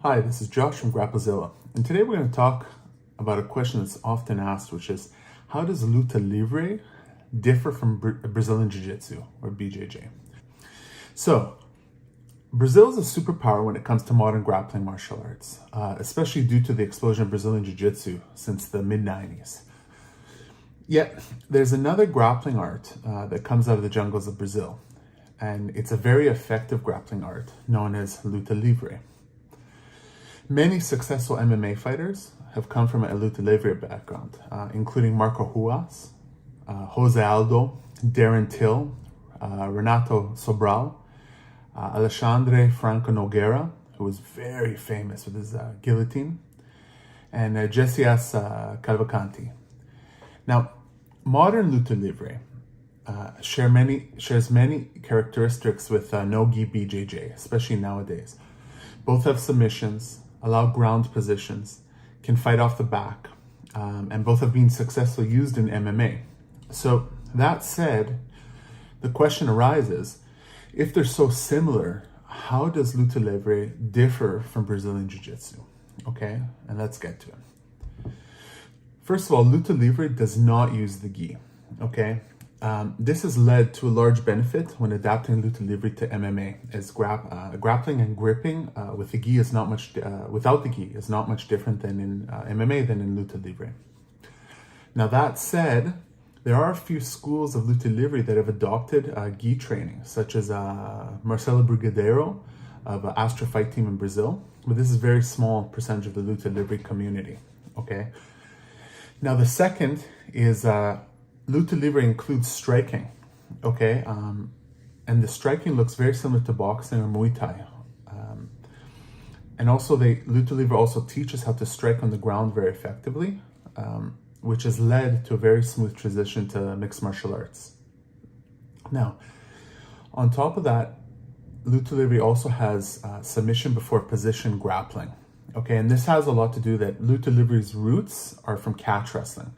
Hi, this is Josh from Grapplezilla, and today we're going to talk about a question that's often asked, which is, how does Luta Livre differ from Brazilian Jiu-Jitsu, or BJJ? So, Brazil is a superpower when it comes to modern grappling martial arts, especially due to the explosion of Brazilian Jiu-Jitsu since the mid-90s. Yet, there's another grappling art that comes out of the jungles of Brazil, and it's a very effective grappling art known as Luta Livre. Many successful MMA fighters have come from a Luta Livre background, including Marco Ruas, Jose Aldo, Darren Till, Renato Sobral, Alexandre Franca Noguira, who was very famous with his guillotine, and Gesias Calvacante. Now, modern Luta Livre shares many characteristics with no-gi BJJ, especially nowadays. Both have submissions, allow ground positions, can fight off the back, and both have been successfully used in MMA. So that said, the question arises, if they're so similar, how does Luta Livre differ from Brazilian Jiu-Jitsu? Okay, and let's get to it. First of all, Luta Livre does not use the gi, okay? This has led to a large benefit when adapting Luta Livre to MMA, as grappling and gripping with the gi is not much without the gi is not much different than in MMA than in Luta Livre. Now that said, there are a few schools of Luta Livre that have adopted gi training, such as Marcelo Brigadeiro of Astra Fight Team in Brazil, but this is a very small percentage of the Luta Livre community. Okay. Now the second is Luta Livre includes striking, okay? And the striking looks very similar to boxing or Muay Thai. And also, Luta Livre also teaches how to strike on the ground very effectively, which has led to a very smooth transition to mixed martial arts. Now, on top of that, Luta Livre also has submission before position grappling, okay? And this has a lot to do that Luta Livre's roots are from catch wrestling.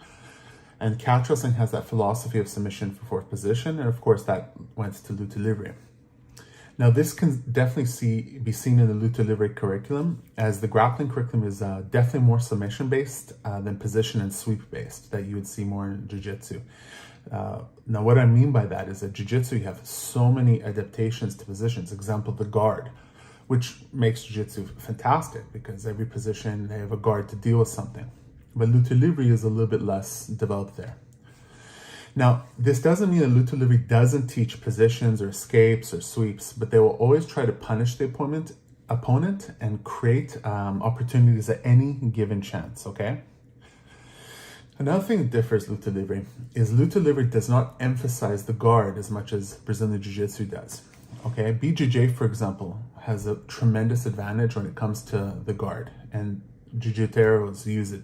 And catch wrestling has that philosophy of submission for fourth position, and of course that went to Luta Livre. Now this can definitely be seen in the Luta Livre curriculum, as the grappling curriculum is definitely more submission based than position and sweep based that you would see more in Jiu-Jitsu. Now what I mean by that is that Jiu-Jitsu, you have so many adaptations to positions. Example, the guard, which makes Jiu-Jitsu fantastic because every position they have a guard to deal with something. But Luta Livre is a little bit less developed there. Now, this doesn't mean that Luta Livre doesn't teach positions or escapes or sweeps, but they will always try to punish the opponent and create opportunities at any given chance, okay? Another thing that differs Luta Livre is Luta Livre does not emphasize the guard as much as Brazilian Jiu-Jitsu does, okay? BJJ, for example, has a tremendous advantage when it comes to the guard, and Jiu-Jiteros use it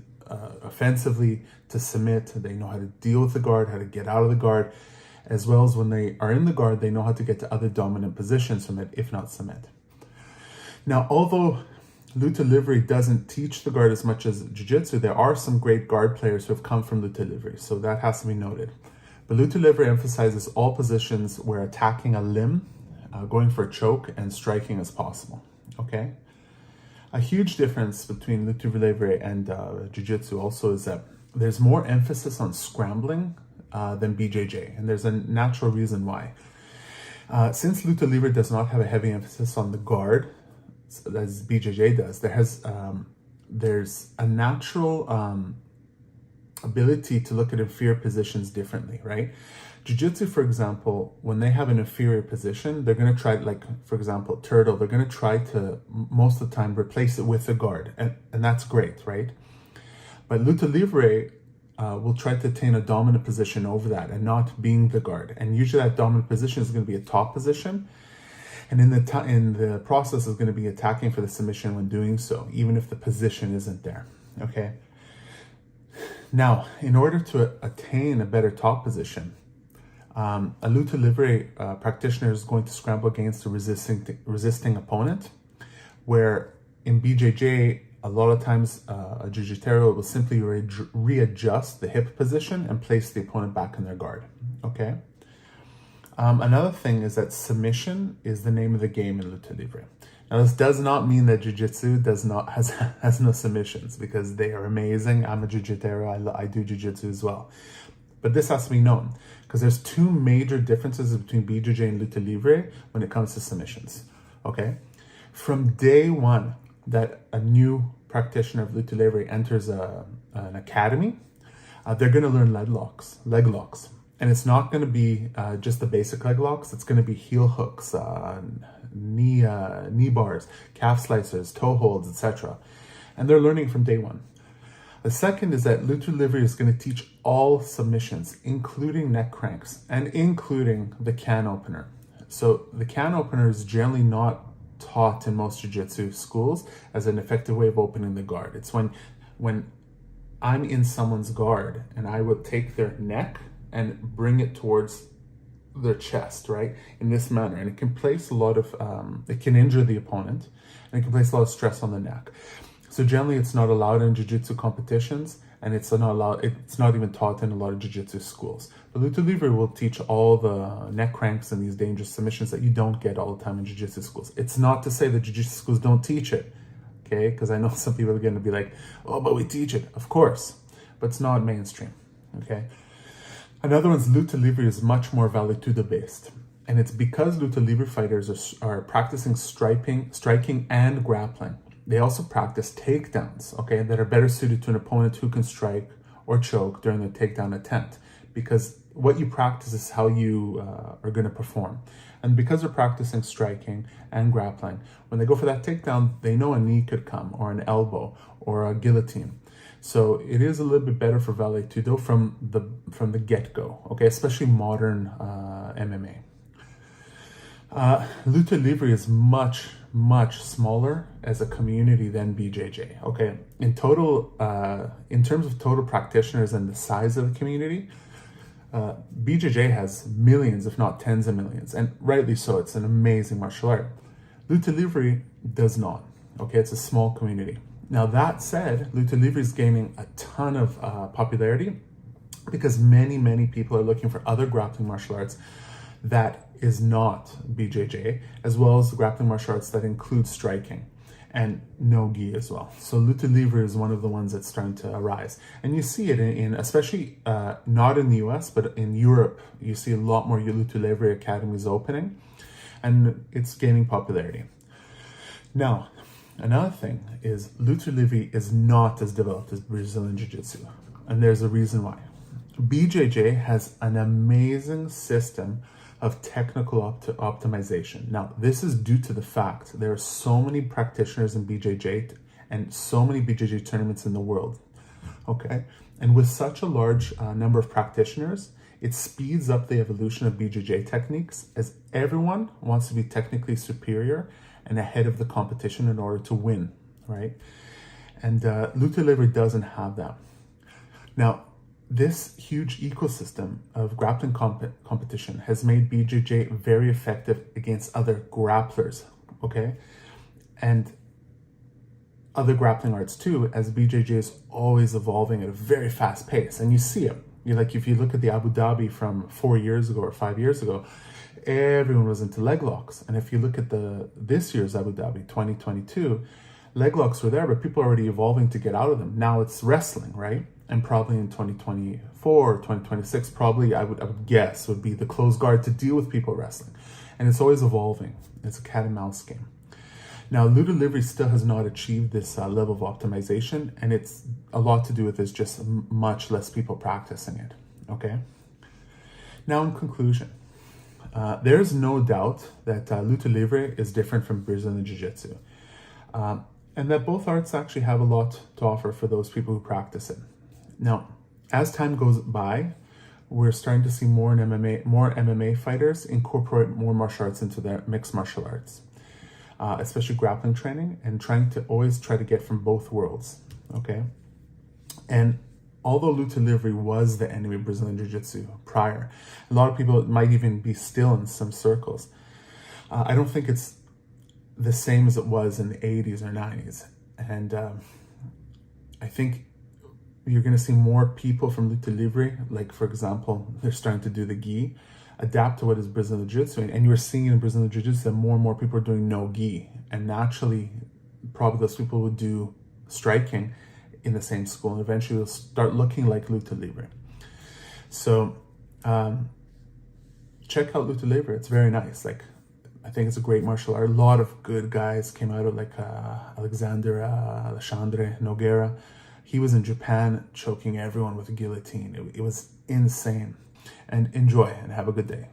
offensively to submit. They know how to deal with the guard, how to get out of the guard, as well as when they are in the guard, they know how to get to other dominant positions from it, if not submit. Now, although Luta Livre doesn't teach the guard as much as Jiu-Jitsu, there are some great guard players who have come from Luta Livre, so that has to be noted. But Luta Livre emphasizes all positions where attacking a limb, going for a choke, and striking is possible, okay? A huge difference between Luta Livre and Jiu-Jitsu also is that there's more emphasis on scrambling than BJJ, and there's a natural reason why. Since Luta Livre does not have a heavy emphasis on the guard, as BJJ does, there's a natural ability to look at inferior positions differently, right? Jiu-Jitsu, for example, when they have an inferior position, they're going to try, like, for example, turtle, they're going to try to, most of the time, replace it with the guard. And that's great, right? But Luta Livre will try to attain a dominant position over that and not being the guard. And usually that dominant position is going to be a top position. And in the process is going to be attacking for the submission when doing so, even if the position isn't there, okay? Now, in order to attain a better top position, a Luta Livre practitioner is going to scramble against a resisting opponent, where in BJJ, a lot of times a Jiu-Jitero will simply readjust the hip position and place the opponent back in their guard, okay? Another thing is that submission is the name of the game in Luta Livre. Now, this does not mean that jiu-jitsu has no submissions, because they are amazing. I'm a jiu-jitero. I do jiu-jitsu as well. But this has to be known, because there's two major differences between BJJ and Luta Livre when it comes to submissions, okay? From day one that a new practitioner of Luta Livre enters an academy, they're going to learn leg locks. And it's not going to be just the basic leg locks. It's going to be heel hooks, knee bars, calf slicers, toe holds, etc. And they're learning from day one. The second is that Luta Livre is going to teach all submissions, including neck cranks and including the can opener. So the can opener is generally not taught in most jiu-jitsu schools as an effective way of opening the guard. It's when I'm in someone's guard and I will take their neck and bring it towards their chest, right? In this manner. And it can place a lot of, it can injure the opponent, and it can place a lot of stress on the neck. So generally it's not allowed in jiu-jitsu competitions, and it's not even taught in a lot of jiu-jitsu schools. But Luta Livre will teach all the neck cranks and these dangerous submissions that you don't get all the time in jiu-jitsu schools. It's not to say that jiu-jitsu schools don't teach it, okay? Because I know some people are going to be like, oh, but we teach it. Of course, but it's not mainstream, okay? Another one's Luta Livre is much more Vale Tudo based. And it's because Luta Livre fighters are practicing striking and grappling. They also practice takedowns, okay, that are better suited to an opponent who can strike or choke during the takedown attempt. Because what you practice is how you are going to perform. And because they're practicing striking and grappling, when they go for that takedown, they know a knee could come, or an elbow, or a guillotine. So it is a little bit better for Vale Tudo from the get-go, okay, especially modern MMA. Luta Livre is much smaller as a community than BJJ, okay? In total, in terms of total practitioners and the size of the community, BJJ has millions, if not tens of millions, and rightly so. It's an amazing martial art. Luta Livre does not, okay? It's a small community. Now, that said, Luta Livre is gaining a ton of popularity because many people are looking for other grappling martial arts that is not BJJ, as well as grappling martial arts that include striking and no gi as well. So Luta Livre is one of the ones that's starting to arise. And you see it in especially not in the US, but in Europe, you see a lot more Luta Livre academies opening, and it's gaining popularity. Now, another thing is Luta Livre is not as developed as Brazilian Jiu-Jitsu, and there's a reason why. BJJ has an amazing system of technical optimization. Now, this is due to the fact there are so many practitioners in BJJ and so many BJJ tournaments in the world, okay? And with such a large number of practitioners, it speeds up the evolution of BJJ techniques, as everyone wants to be technically superior and ahead of the competition in order to win, right? And Luta Livre doesn't have that. Now, this huge ecosystem of grappling competition has made BJJ very effective against other grapplers, okay? And other grappling arts too, as BJJ is always evolving at a very fast pace. And you see it. If you look at the Abu Dhabi from 4 years ago or 5 years ago, everyone was into leg locks. And if you look at this year's Abu Dhabi 2022, leg locks were there, but people are already evolving to get out of them. Now it's wrestling, right? And probably in 2024 or 2026, probably I would guess would be the closed guard to deal with people wrestling. And it's always evolving. It's a cat and mouse game. Now, Luta Livre still has not achieved this level of optimization, and it's a lot to do with this, just much less people practicing it, okay? Now, in conclusion, there's no doubt that Luta Livre is different from Brazilian Jiu-Jitsu, and that both arts actually have a lot to offer for those people who practice it. Now, as time goes by, we're starting to see more MMA fighters incorporate more martial arts into their mixed martial arts, especially grappling training, and trying to get from both worlds, okay? And although Luta Livre was the enemy of Brazilian Jiu-Jitsu prior, a lot of people might even be still in some circles. I don't think it's the same as it was in the 80s or 90s. And I think you're going to see more people from Luta Livre, like, for example, they're starting to do the gi. adapt to what is Brazilian Jiu-Jitsu. And you're seeing in Brazilian Jiu-Jitsu that more and more people are doing no-gi. And naturally, probably those people would do striking in the same school. And eventually they'll start looking like Luta Livre. So check out Luta Livre. It's very nice. Like, I think it's a great martial art. A lot of good guys came out of, like Alexandre Noguira. He was in Japan choking everyone with a guillotine. It was insane. And enjoy and have a good day.